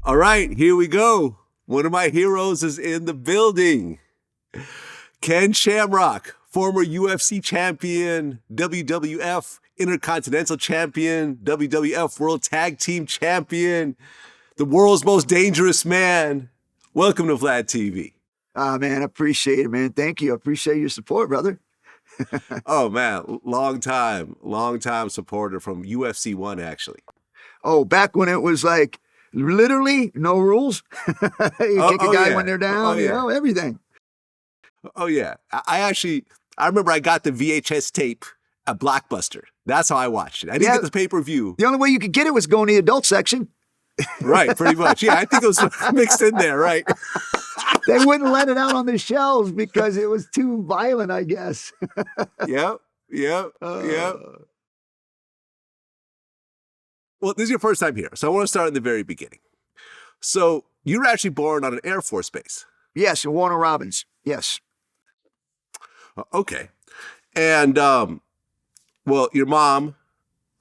All right, here we go. One of my heroes is in the building. Ken Shamrock, former UFC champion, WWF Intercontinental Champion, WWF World Tag Team Champion, the world's most dangerous man. Welcome to Vlad TV. Man, I appreciate it, man. Thank you. I appreciate your support, brother. Oh, man, long time supporter from UFC 1, actually. Oh, back when it was like literally no rules. You kick a guy when they're down, everything. Oh, yeah. I remember I got the VHS tape at Blockbuster. That's how I watched it. I didn't get the pay-per-view. The only way you could get it was going to the adult section. Right, pretty much. Yeah, I think it was mixed in there, right? They wouldn't let it out on the shelves because it was too violent, I guess. Yep. Well, this is your first time here, so I want to start in the very beginning. So you were actually born on an Air Force base. Yes, in Warner Robins. Yes. Okay. And, well, your mom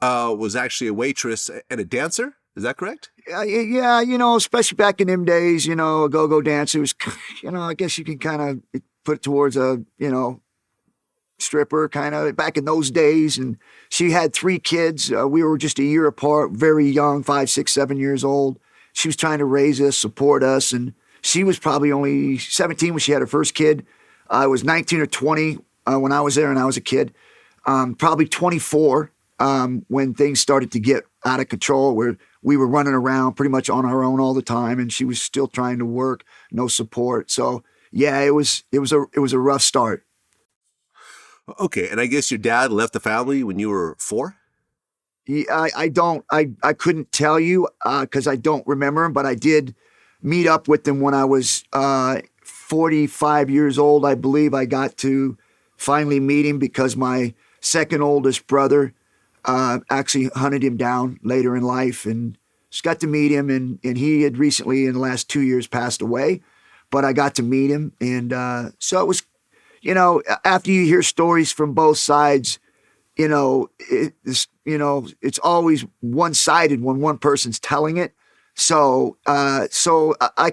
was actually a waitress and a dancer. Is that correct? Yeah, especially back in them days, a go-go dancer was, I guess you can kind of put it towards a, stripper kind of back in those days. And she had 3 kids. We were just a year apart, very young, 5, 6, 7 years old. She was trying to raise us, support us. And she was probably only 17 when she had her first kid. I was 19 or 20 when I was there and I was a kid. Probably 24 when things started to get out of control, where we were running around pretty much on our own all the time, and she was still trying to work, no support. So yeah, it was a rough start. Okay, and I guess your dad left the family when you were 4? I couldn't tell you because I don't remember him, but I did meet up with him when I was 45 years old. I believe I got to finally meet him because my second oldest brother actually hunted him down later in life, and just got to meet him. And he had recently, in the last 2 years, passed away, but I got to meet him. And so it was, after you hear stories from both sides, it's always one-sided when one person's telling it. So I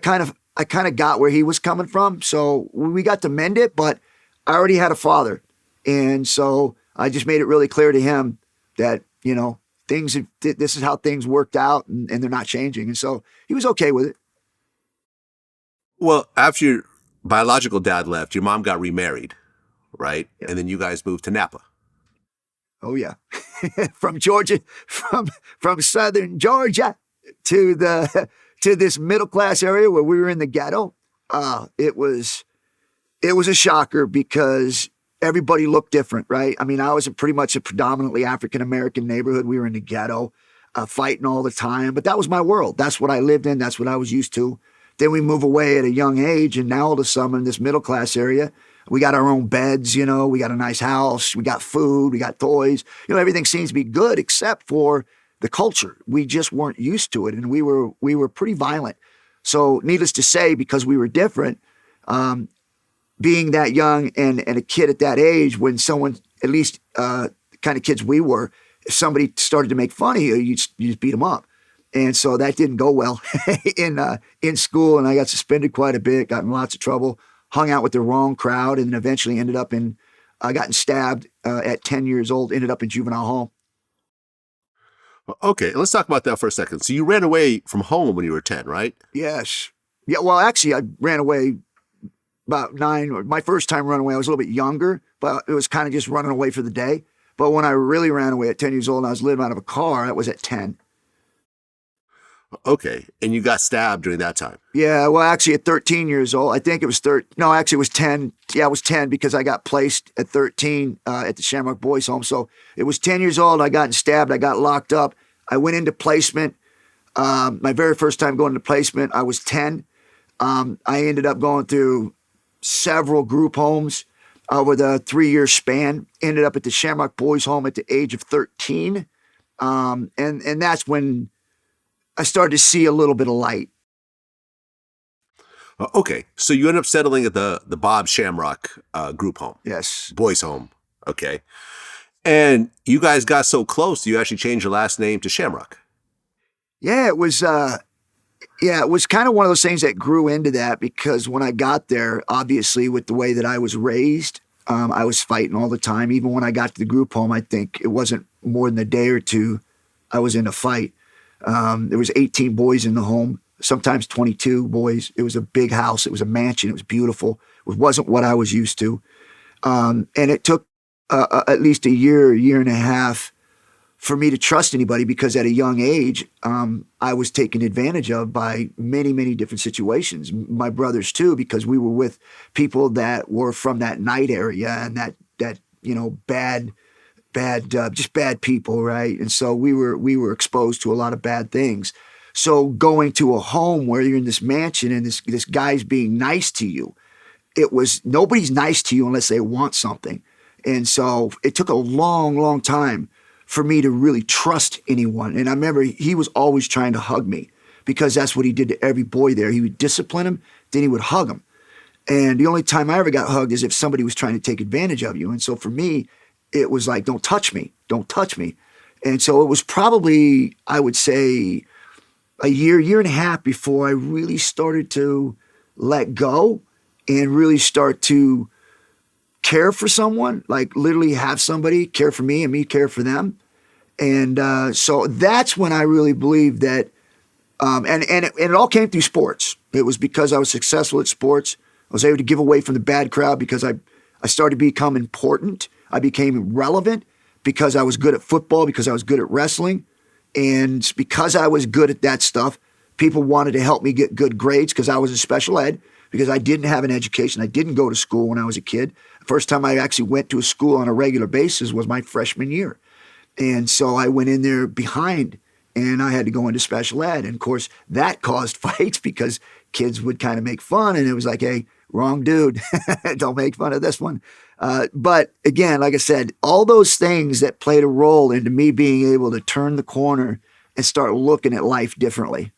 kind of got where he was coming from. So we got to mend it, but I already had a father. And so I just made it really clear to him that, this is how things worked out and they're not changing. And so he was okay with it. Well, after your biological dad left, your mom got remarried, right? Yeah. And then you guys moved to Napa. Oh yeah. From Georgia, from southern Georgia to this middle class area where we were in the ghetto. It was a shocker because everybody looked different, right? I mean, I was pretty much a predominantly African-American neighborhood. We were in the ghetto, fighting all the time, but that was my world. That's what I lived in. That's what I was used to. Then we move away at a young age, and now all of a sudden in this middle class area, we got our own beds, we got a nice house, we got food, we got toys. Everything seems to be good except for the culture. We just weren't used to it, and we were pretty violent. So needless to say, because we were different, being that young and a kid at that age, when someone, at least the kind of kids we were, if somebody started to make fun of you, you just beat them up. And so that didn't go well in school, and I got suspended quite a bit, got in lots of trouble, hung out with the wrong crowd, and eventually ended up gotten stabbed at 10 years old, ended up in juvenile hall. Okay, let's talk about that for a second. So you ran away from home when you were 10, right? Yes. Yeah, well, actually, I ran away about 9, or my first time running away, I was a little bit younger, but it was kind of just running away for the day. But when I really ran away at 10 years old and I was living out of a car, that was at 10. Okay, and you got stabbed during that time? Yeah, well, actually at 13 years old, I think it was no, actually it was 10. Yeah, it was 10 because I got placed at 13 at the Shamrock Boys Home. So it was 10 years old, I got stabbed, I got locked up. I went into placement. My very first time going into placement, I was 10. I ended up going through several group homes over the 3-year span, ended up at the Shamrock Boys Home at the age of 13. And that's when I started to see a little bit of light. Okay, so you end up settling at the Bob Shamrock group home. Yes. Boys home. Okay. And you guys got so close, you actually changed your last name to Shamrock. Yeah, it was Yeah, it was kind of one of those things that grew into that because when I got there, obviously with the way that I was raised, I was fighting all the time. Even when I got to the group home, I think it wasn't more than a day or two I was in a fight. There was 18 boys in the home, sometimes 22 boys. It was a big house. It was a mansion. It was beautiful. It wasn't what I was used to. And it took at least a year and a half for me to trust anybody because at a young age, I was taken advantage of by many, many different situations. My brothers too, because we were with people that were from that night area and that just bad people, right? And so we were exposed to a lot of bad things. So going to a home where you're in this mansion and this guy's being nice to you, nobody's nice to you unless they want something. And so it took a long, long time for me to really trust anyone. And I remember he was always trying to hug me because that's what he did to every boy there. He would discipline him, then he would hug him. And the only time I ever got hugged is if somebody was trying to take advantage of you. And so for me, it was like, don't touch me, don't touch me. And so it was probably, I would say, a year and a half before I really started to let go and really start to care for someone, like literally have somebody care for me and me care for them. And so that's when I really believed that, and it all came through sports. It was because I was successful at sports. I was able to give away from the bad crowd because I started to become important. I became relevant because I was good at football, because I was good at wrestling. And because I was good at that stuff, people wanted to help me get good grades because I was in special ed, because I didn't have an education. I didn't go to school when I was a kid. The first time I actually went to a school on a regular basis was my freshman year. And so I went in there behind and I had to go into special ed. And of course, that caused fights because kids would kind of make fun. And it was like, hey, wrong dude. Don't make fun of this one. But again, like I said, all those things that played a role into me being able to turn the corner and start looking at life differently.